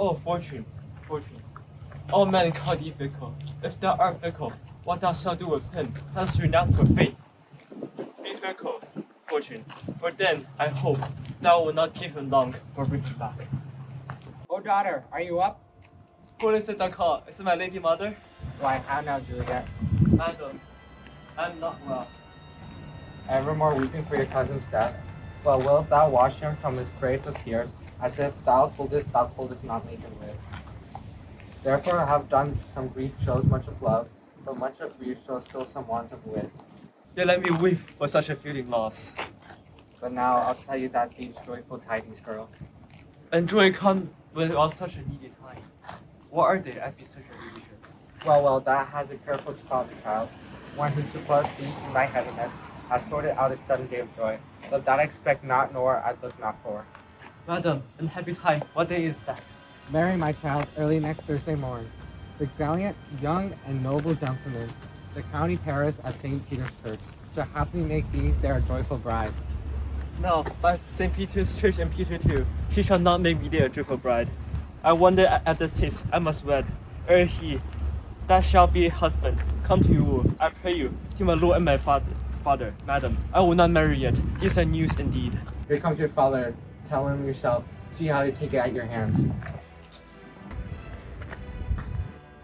Oh, fortune, fortune. All men call thee fickle. If thou art fickle, what thou shalt do with him, thou shalt renounce for faith. Be fickle, fortune, for then I hope thou wilt not keep him long for bring him back. Oh, daughter, are you up? Who is it that call? Is it my lady mother? Why, how now, Juliet? Madam, I am not well. Evermore weeping for your cousin's death? Well, wilt thou wash him from his grave of tears, as if thou couldst not make him live? Therefore I have done some grief shows much of love, but much of grief shows still some want of wit. Yet let me weep for such a feeling loss. But now I'll tell you that these joyful tidings, girl. And joy come when on such a needy time. What are they at such a leisure? Well, that has a careful thought, child. One who to put thee in thy heaviness has sorted out a sudden day of joy, but that I expect not nor I look not for. Madam, unhappy time, what day is that? Marry, my child, early next Thursday morn. The gallant, young, and noble gentleman, the county parish at St. Peter's Church, shall happily make thee their joyful bride. No, but St. Peter's Church and Peter too, she shall not make me their joyful bride. I wonder at this haste I must wed, ere he, that shall be husband, come to you, I pray you, he my lord and my father, madam, I will not marry yet, these are news indeed. Here comes your father, tell him yourself, see how to take it at your hands.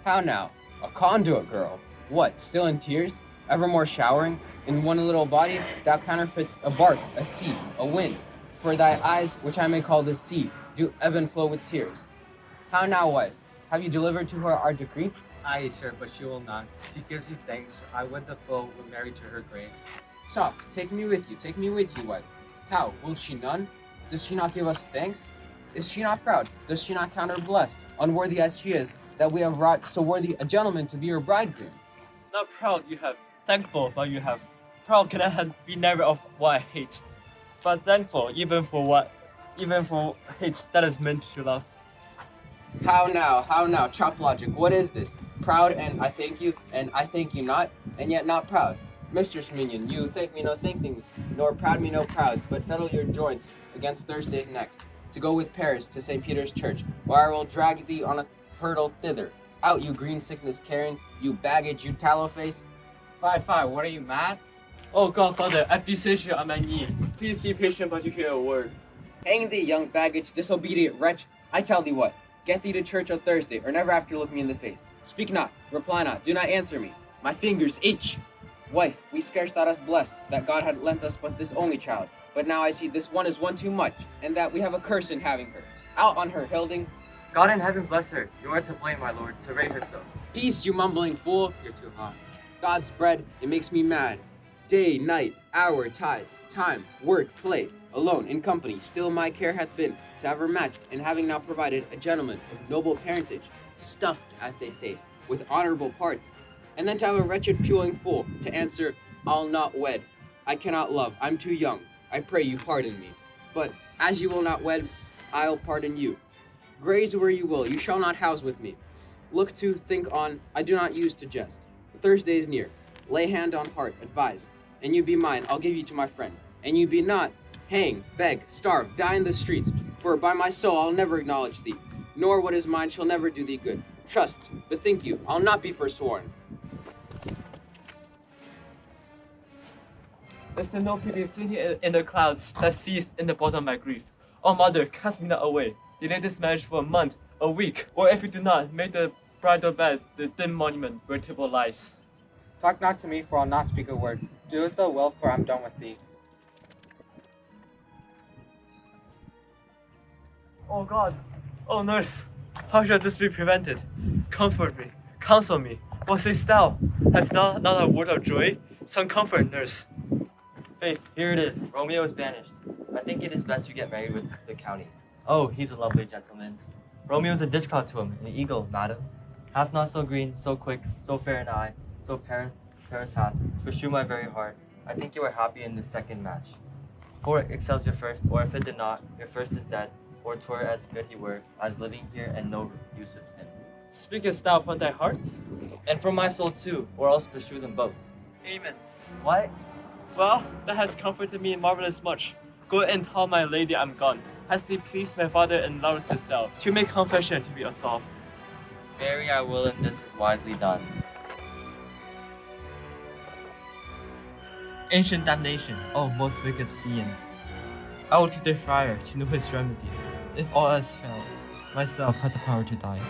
How now? A conduit girl? What, still in tears? Evermore showering? In one little body, thou counterfeitst a bark, a sea, a wind. For thy eyes, which I may call the sea, do ebb and flow with tears. How now, wife? Have you delivered to her our decree? Aye, sir, but she will not. She gives you thanks. I would the foe would marry to her grave. Soft, take me with you, wife. How, will she none? Does she not give us thanks? Is she not proud? Does she not count her blessed, unworthy as she is, that we have wrought so worthy a gentleman to be her bridegroom? Not proud you have, thankful but you have. Proud can I be never of what I hate, but thankful even for hate that is meant to love. How now, chop logic, what is this? Proud and I thank you not, and yet not proud. Mistress Minion, you thank me no thankings, nor proud me no prouds, but fettle your joints against Thursday's next, to go with Paris to St. Peter's Church, where I will drag thee on a hurdle thither. Out, you green sickness carrying, you baggage, you tallow face. Fie, what are you, mad? Oh Godfather, I beseech you on my knee, please be patient but you hear a word. Hang thee, young baggage, disobedient wretch. I tell thee what, get thee to church on Thursday, or never after look me in the face. Speak not, reply not, do not answer me. My fingers itch. Wife, we scarce thought us blessed, that God had lent us but this only child. But now I see this one is one too much, and that we have a curse in having her. Out on her, Hilding. God in heaven bless her, you are to blame, my lord, to rate her so. Peace, you mumbling fool. You're too hot. God's bread, it makes me mad. Day, night, hour, tide, time, work, play, alone, in company, still my care hath been to have her matched, and having now provided a gentleman of noble parentage, stuffed, as they say, with honorable parts, and then to have a wretched puling fool to answer, I'll not wed, I cannot love, I'm too young, I pray you pardon me. But as you will not wed, I'll pardon you. Graze where you will, you shall not house with me. Look to, think on, I do not use to jest. Thursday is near, lay hand on heart, advise, and you be mine, I'll give you to my friend, and you be not, hang, beg, starve, die in the streets, for by my soul I'll never acknowledge thee, nor what is mine shall never do thee good. Trust, bethink you, I'll not be forsworn. Is there no pity sitting in the clouds that sees in the bottom of my grief? Oh mother, cast me not away. Delay this marriage for a month, a week, or if you do not, make the bridal bed the dim monument where Tibble lies. Talk not to me, for I'll not speak a word. Do as thou wilt, for I'm done with thee. Oh God, oh nurse, how shall this be prevented? Comfort me, counsel me. What sayest thou? Hast thou not a word of joy? Some comfort, nurse. Faith, here it is. Romeo is banished. I think it is best you get married with the county. Oh, he's a lovely gentleman. Romeo is a discharge to him, an eagle, madam. Hath not so green, so quick, so fair an eye, so Paris hath, pursue my very heart. I think you are happy in this second match. For it excels your first, or if it did not, your first is dead, or twere as good he were, as living here and no use of him. Speakest thou from thy heart? And from my soul too, or else pursue them both. Amen. What? Well, that has comforted me marvelous much. Go and tell my lady I'm gone. has pleased my father and lowers herself to make confession to be a soft. Marry I will, and this is wisely done. Ancient damnation, oh most wicked fiend. I will to the friar to know his remedy. If all else fail, myself had the power to die.